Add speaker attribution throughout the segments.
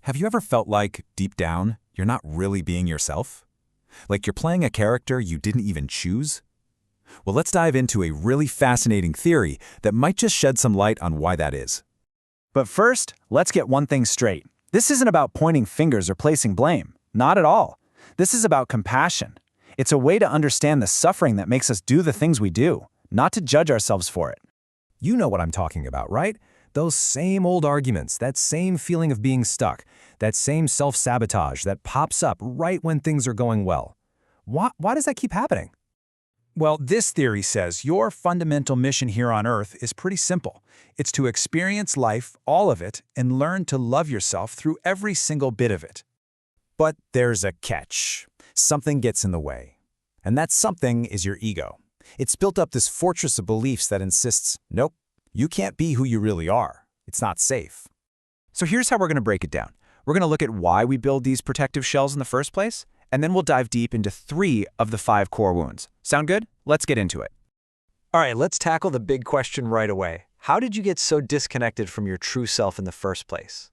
Speaker 1: Have you ever felt like, deep down, you're not really being yourself? Like you're playing a character you didn't even choose? Well, let's dive into a really fascinating theory that might just shed some light on why that is.
Speaker 2: But first, let's get one thing straight. This isn't about pointing fingers or placing blame. Not at all. This is about compassion. It's a way to understand the suffering that makes us do the things we do, not to judge ourselves for it.
Speaker 3: You know what I'm talking about, right? Those same old arguments, that same feeling of being stuck, that same self-sabotage that pops up right when things are going well. Why does that keep happening?
Speaker 4: Well, this theory says your fundamental mission here on Earth is pretty simple. It's to experience life, all of it, and learn to love yourself through every single bit of it.
Speaker 1: But there's a catch. Something gets in the way. And that something is your ego. It's built up this fortress of beliefs that insists, nope, you can't be who you really are. It's not safe.
Speaker 2: So here's how we're going to break it down. We're going to look at why we build these protective shells in the first place, and then we'll dive deep into 3 of the 5 core wounds. Sound good? Let's get into it.
Speaker 5: All right, let's tackle the big question right away. How did you get so disconnected from your true self in the first place?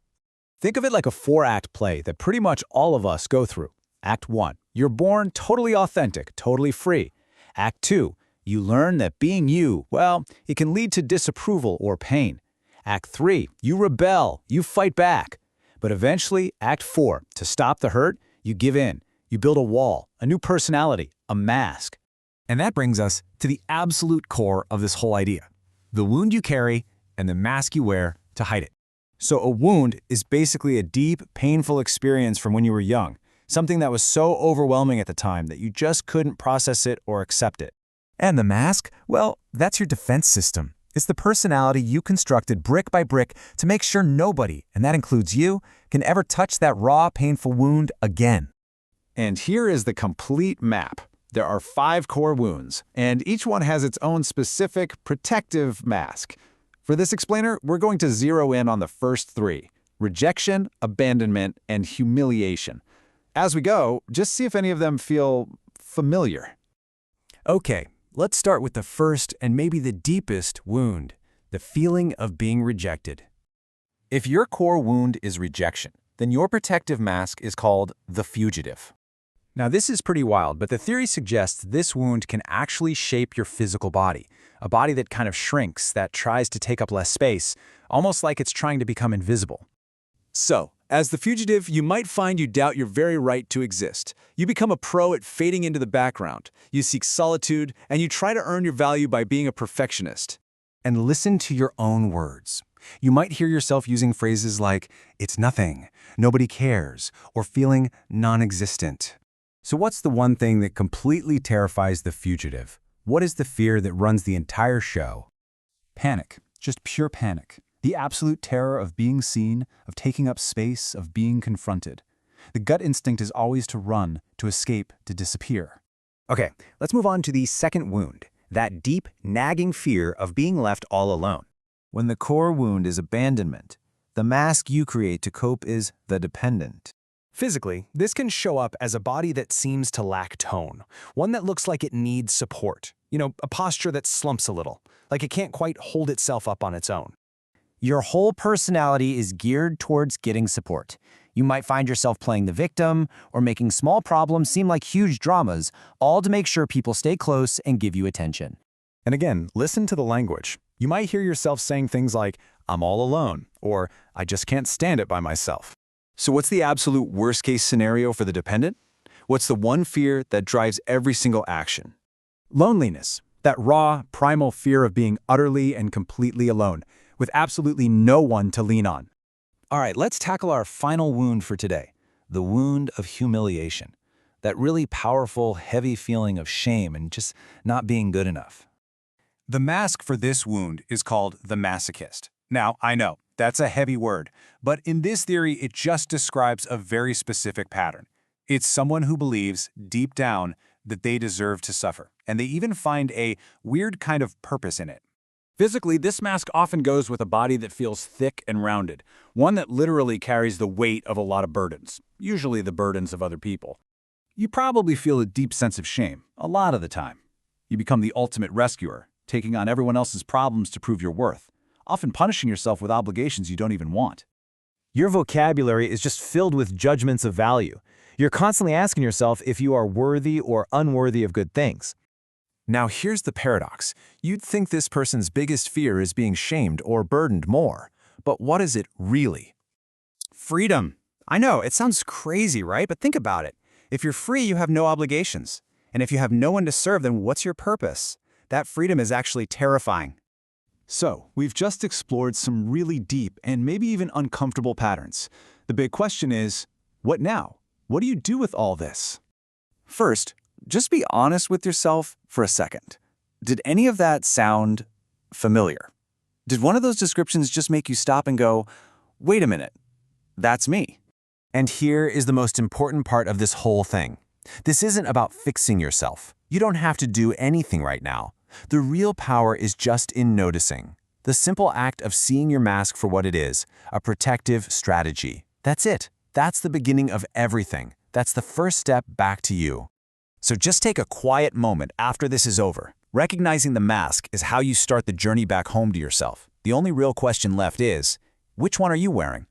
Speaker 2: Think of it like a 4-act play that pretty much all of us go through. Act 1, you're born totally authentic, totally free. Act 2, you learn that being you, well, it can lead to disapproval or pain. Act 3, you rebel, you fight back. But eventually, Act 4, to stop the hurt, you give in. You build a wall, a new personality, a mask.
Speaker 3: And that brings us to the absolute core of this whole idea. The wound you carry and the mask you wear to hide it.
Speaker 2: So a wound is basically a deep, painful experience from when you were young, something that was so overwhelming at the time that you just couldn't process it or accept it.
Speaker 3: And the mask? Well, that's your defense system. It's the personality you constructed brick by brick to make sure nobody, and that includes you, can ever touch that raw, painful wound again.
Speaker 6: And here is the complete map. There are 5 core wounds, and each one has its own specific protective mask. For this explainer, we're going to zero in on the first 3: rejection, abandonment, and humiliation. As we go, just see if any of them feel familiar.
Speaker 3: Okay, let's start with the first and maybe the deepest wound, the feeling of being rejected.
Speaker 1: If your core wound is rejection, then your protective mask is called the fugitive.
Speaker 2: Now this is pretty wild, but the theory suggests this wound can actually shape your physical body, a body that kind of shrinks, that tries to take up less space, almost like it's trying to become invisible.
Speaker 4: So, as the fugitive, you might find you doubt your very right to exist. You become a pro at fading into the background. You seek solitude, and you try to earn your value by being a perfectionist.
Speaker 3: And listen to your own words. You might hear yourself using phrases like, it's nothing, nobody cares, or feeling non-existent. So what's the one thing that completely terrifies the fugitive? What is the fear that runs the entire show?
Speaker 7: Panic, just pure panic. The absolute terror of being seen, of taking up space, of being confronted. The gut instinct is always to run, to escape, to disappear.
Speaker 2: Okay, let's move on to the second wound, that deep, nagging fear of being left all alone.
Speaker 8: When the core wound is abandonment, the mask you create to cope is the dependent.
Speaker 9: Physically, this can show up as a body that seems to lack tone, one that looks like it needs support. A posture that slumps a little, like it can't quite hold itself up on its own.
Speaker 10: Your whole personality is geared towards getting support. You might find yourself playing the victim or making small problems seem like huge dramas, all to make sure people stay close and give you attention.
Speaker 6: And again, listen to the language. You might hear yourself saying things like, I'm all alone, or I just can't stand it by myself.
Speaker 4: So what's the absolute worst-case scenario for the dependent? What's the one fear that drives every single action?
Speaker 2: Loneliness, that raw, primal fear of being utterly and completely alone, with absolutely no one to lean on.
Speaker 1: All right, let's tackle our final wound for today, the wound of humiliation. That really powerful, heavy feeling of shame and just not being good enough.
Speaker 4: The mask for this wound is called the Masochist. Now, I know, that's a heavy word, but in this theory, it just describes a very specific pattern. It's someone who believes, deep down, that they deserve to suffer, and they even find a weird kind of purpose in it.
Speaker 6: Physically, this mask often goes with a body that feels thick and rounded, one that literally carries the weight of a lot of burdens, usually the burdens of other people. You probably feel a deep sense of shame, a lot of the time. You become the ultimate rescuer, taking on everyone else's problems to prove your worth, often punishing yourself with obligations you don't even want.
Speaker 2: Your vocabulary is just filled with judgments of value. You're constantly asking yourself if you are worthy or unworthy of good things.
Speaker 3: Now here's the paradox. You'd think this person's biggest fear is being shamed or burdened more. But what is it really?
Speaker 11: Freedom. I know, it sounds crazy, right? But think about it. If you're free, you have no obligations. And if you have no one to serve, then what's your purpose? That freedom is actually terrifying.
Speaker 7: So, we've just explored some really deep and maybe even uncomfortable patterns. The big question is, what now? What do you do with all this?
Speaker 3: First, just be honest with yourself for a second. Did any of that sound familiar? Did one of those descriptions just make you stop and go, wait a minute, that's me?
Speaker 1: And here is the most important part of this whole thing. This isn't about fixing yourself. You don't have to do anything right now. The real power is just in noticing. The simple act of seeing your mask for what it is, a protective strategy. That's it. That's the beginning of everything. That's the first step back to you.
Speaker 2: So just take a quiet moment after this is over. Recognizing the mask is how you start the journey back home to yourself. The only real question left is, which one are you wearing?